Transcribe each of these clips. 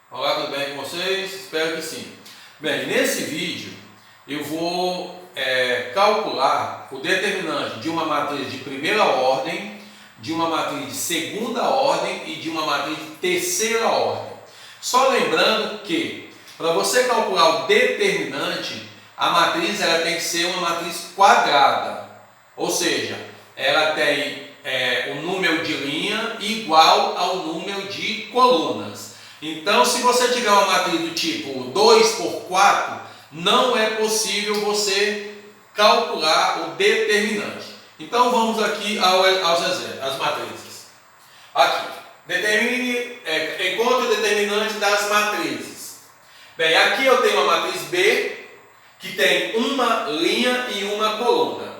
Olá, tudo bem com vocês? Espero que sim. Bem, nesse vídeo eu vou calcular o determinante de uma matriz de primeira ordem, de uma matriz de segunda ordem e de uma matriz de terceira ordem. Só lembrando que para você calcular o determinante, a matriz ela tem que ser uma matriz quadrada, ou seja, ela tem o número de linha igual ao número de colunas. Então, se você tiver uma matriz do tipo 2 por 4, não é possível você calcular o determinante. Então, vamos aqui aos exemplos, às matrizes. Aqui, encontre o determinante das matrizes. Bem, aqui eu tenho uma matriz B, que tem uma linha e uma coluna.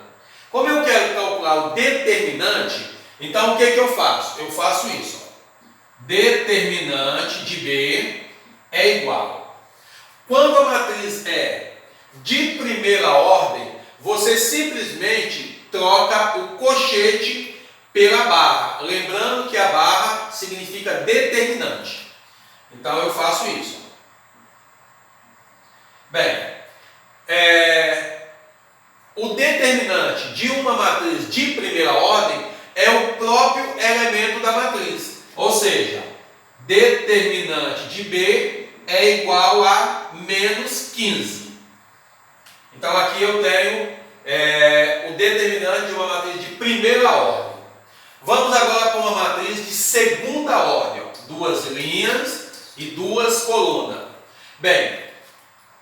Como eu quero calcular o determinante, então o que eu faço? Eu faço isso. Determinante de B é igual. Quando a matriz é de primeira ordem, você simplesmente troca o colchete pela barra. Lembrando que a barra significa determinante. Então eu faço isso. Bem, o determinante de uma matriz de primeira ordem é o próprio elemento da matriz. Ou seja, determinante de B é igual a menos 15. Então aqui eu tenho o determinante de uma matriz de primeira ordem. Vamos agora para uma matriz de segunda ordem. Duas linhas e duas colunas. Bem,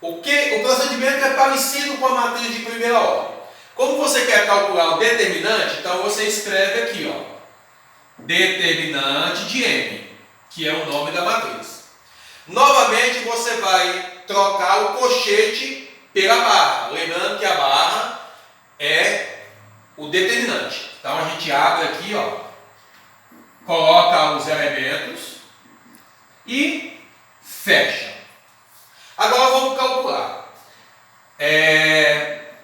o procedimento é parecido com a matriz de primeira ordem. Como você quer calcular o determinante, então você escreve aqui, ó, determinante de M, que é o nome da matriz. Novamente você vai trocar o colchete pela barra, lembrando que a barra é o determinante. Então a gente abre aqui, ó, coloca os elementos e fecha. Agora vamos calcular.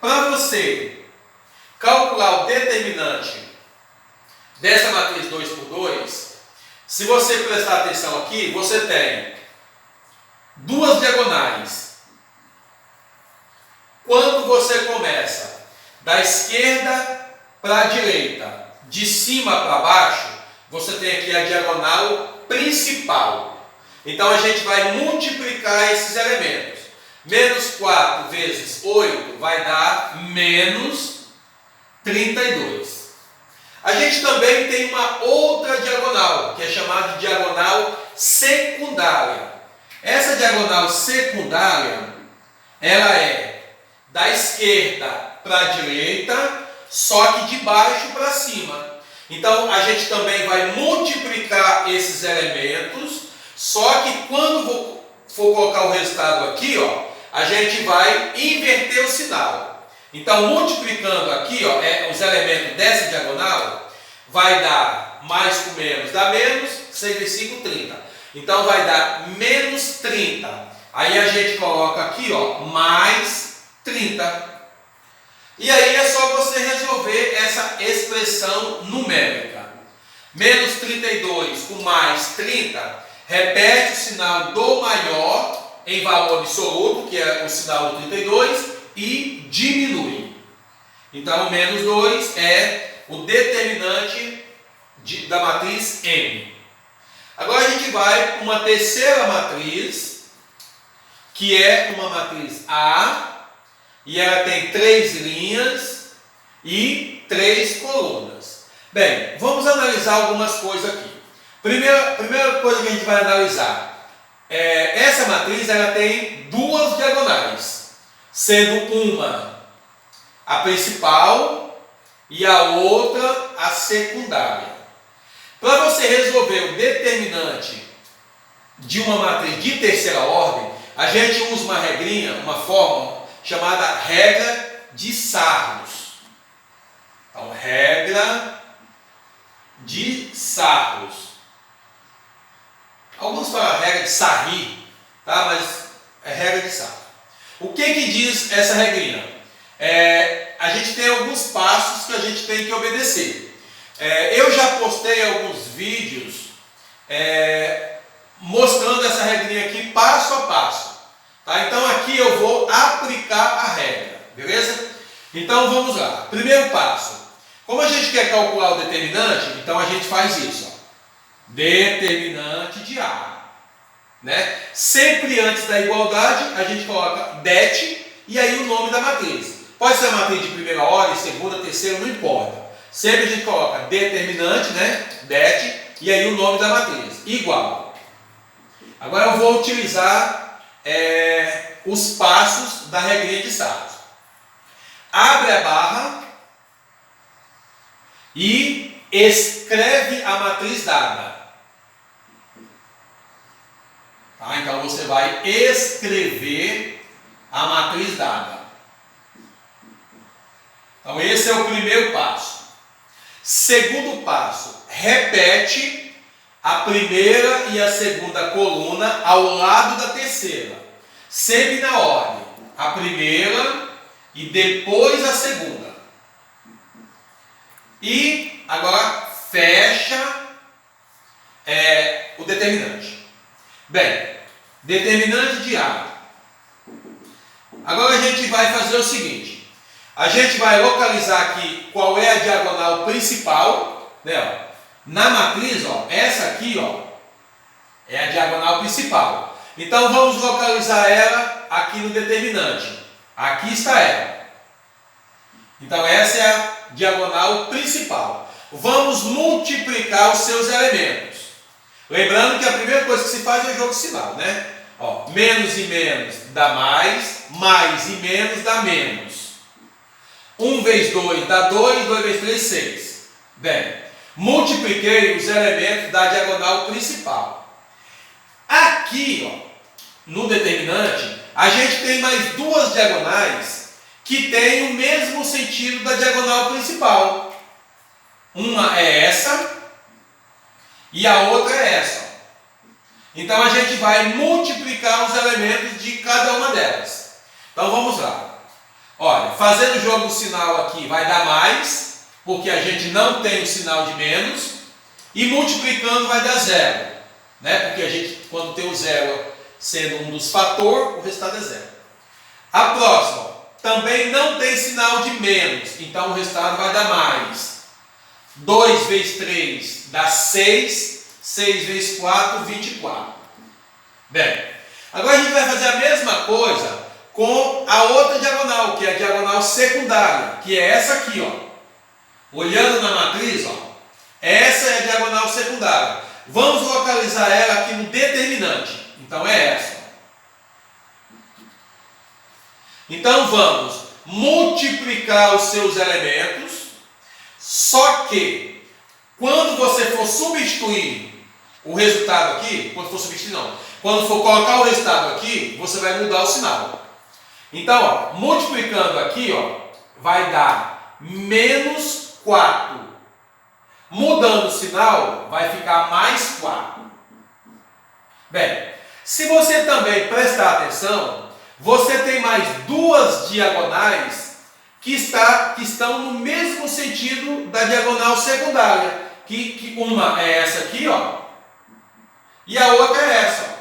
Para você calcular o determinante dessa matriz 2 por 2, se você prestar atenção aqui, você tem duas diagonais. Quando você começa da esquerda para a direita, de cima para baixo, você tem aqui a diagonal principal. Então a gente vai multiplicar esses elementos. Menos 4 vezes 8 vai dar menos 32. A gente também tem uma outra diagonal, que é chamada de diagonal secundária. Essa diagonal secundária, ela é da esquerda para a direita, só que de baixo para cima. Então a gente também vai multiplicar esses elementos, só que quando for colocar o resultado aqui, ó, a gente vai inverter o sinal. Então, multiplicando aqui, ó, os elementos dessa diagonal, vai dar mais com menos, dá menos, 6 vezes 5, 30. Então, vai dar menos 30. Aí a gente coloca aqui, ó, mais 30. E aí é só você resolver essa expressão numérica. Menos 32 com mais 30, repete o sinal do maior em valor absoluto, que é o sinal do 32, e diminui. Então, menos 2 é o determinante da matriz M. Agora a gente vai para uma terceira matriz, que é uma matriz A, e ela tem 3 linhas e 3 colunas. Bem, vamos analisar algumas coisas aqui. Primeira coisa que a gente vai analisar. Essa matriz ela tem duas diagonais, sendo uma a principal e a outra a secundária. Para você resolver o determinante de uma matriz de terceira ordem, a gente usa uma regrinha, uma fórmula chamada regra de Sarlos. Então, regra de Sarlos. Alguns falam regra de Sarri, tá? Mas é regra de Sarri. O que diz essa regrinha? A gente tem alguns passos que a gente tem que obedecer. Eu já postei alguns vídeos mostrando essa regrinha aqui Tá? Então aqui eu vou aplicar a regra, beleza? Então vamos lá. Primeiro passo. Como a gente quer calcular o determinante, então a gente faz isso. Ó. Determinante de A. Né? Sempre antes da igualdade, a gente coloca det e aí o nome da matriz. Pode ser a matriz de primeira ordem, segunda, terceira, não importa. Sempre a gente coloca determinante, né? Det, e aí o nome da matriz. Igual. Agora eu vou utilizar os passos da regrinha de Sartre. Abre a barra e escreve a matriz dada. Tá? Então você vai escrever a matriz dada. Então esse é o primeiro passo. Segundo passo, repete a primeira e a segunda coluna ao lado da terceira. Sempre na ordem. A primeira e depois a segunda. E agora fecha o determinante. Bem, determinante de A. Agora a gente vai fazer o seguinte. A gente vai localizar aqui qual é a diagonal principal. Né, ó. Na matriz, ó, essa aqui ó, é a diagonal principal. Então vamos localizar ela aqui no determinante. Aqui está ela. Então essa é a diagonal principal. Vamos multiplicar os seus elementos. Lembrando que a primeira coisa que se faz é o jogo sinal, né? Ó, menos e menos dá mais e menos dá menos. 1 vezes 2 dá 2, 2 vezes 3, 6. Bem, multipliquei os elementos da diagonal principal. Aqui, ó, no determinante, a gente tem mais duas diagonais que têm o mesmo sentido da diagonal principal. Uma é essa e a outra é essa. Então a gente vai multiplicar os elementos de cada uma delas. Então vamos lá. Olha, fazendo o jogo do sinal aqui vai dar mais, porque a gente não tem o sinal de menos, e multiplicando vai dar zero, né? Porque a gente, quando tem o zero sendo um dos fatores, o resultado é zero. A próxima também não tem sinal de menos, então o resultado vai dar mais. 2 vezes 3 dá 6, 6 vezes 4, 24. Bem, agora a gente vai fazer a mesma coisa com a outra diagonal, que é a diagonal secundária, que é essa aqui, ó. Olhando na matriz, ó, essa é a diagonal secundária. Vamos localizar ela aqui no determinante. Então é essa. Então vamos multiplicar os seus elementos, só que quando você for substituir o resultado aqui, quando for colocar o resultado aqui, você vai mudar o sinal. Então, ó, multiplicando aqui, ó, vai dar menos 4. Mudando o sinal, vai ficar mais 4. Bem, se você também prestar atenção, você tem mais duas diagonais que estão no mesmo sentido da diagonal secundária. Que uma é essa aqui, ó, e a outra é essa. Ó.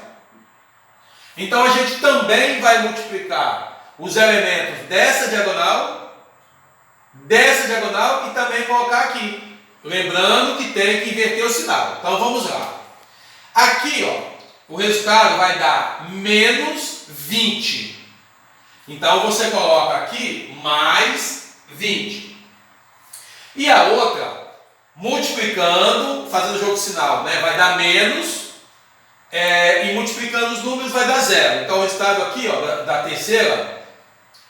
Então a gente também vai multiplicar os elementos dessa diagonal e também colocar aqui. Lembrando que tem que inverter o sinal. Então vamos lá. Aqui, ó, o resultado vai dar menos 20. Então você coloca aqui mais 20. E a outra, multiplicando, fazendo o jogo de sinal, né, vai dar menos, e multiplicando os números vai dar zero. Então o resultado aqui, ó, da terceira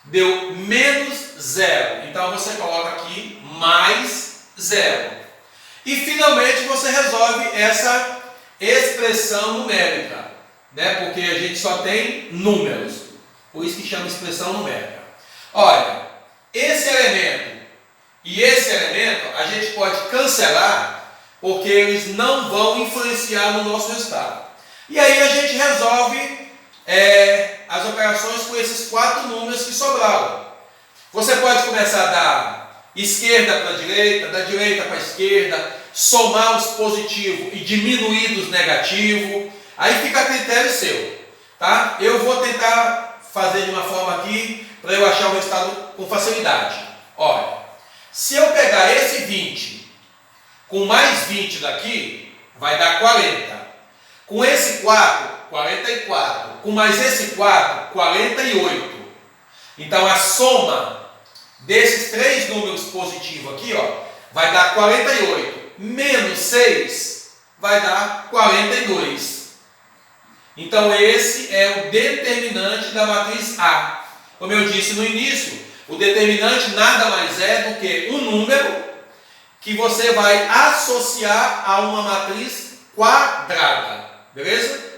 deu menos 0. Então você coloca aqui mais 0. E finalmente você resolve essa expressão numérica, né? Porque a gente só tem números. Por isso que chama expressão numérica. Olha, esse elemento e esse elemento a gente pode cancelar, porque eles não vão influenciar no nosso resultado. E aí a gente resolve as operações com esses 4 números que sobraram. Você pode começar da esquerda para a direita, da direita para a esquerda, somar os positivos e diminuir dos negativos. Aí fica a critério seu. Tá? Eu vou tentar fazer de uma forma aqui para eu achar o resultado com facilidade. Olha, se eu pegar esse 20 com mais 20 daqui, vai dar 40. Com esse 4, 44. Com mais esse 4, 48. Então a soma desses três números positivos aqui, ó, vai dar 48. Menos 6 vai dar 42. Então esse é o determinante da matriz A. Como eu disse no início, o determinante nada mais é do que um número que você vai associar a uma matriz quadrada. Beleza?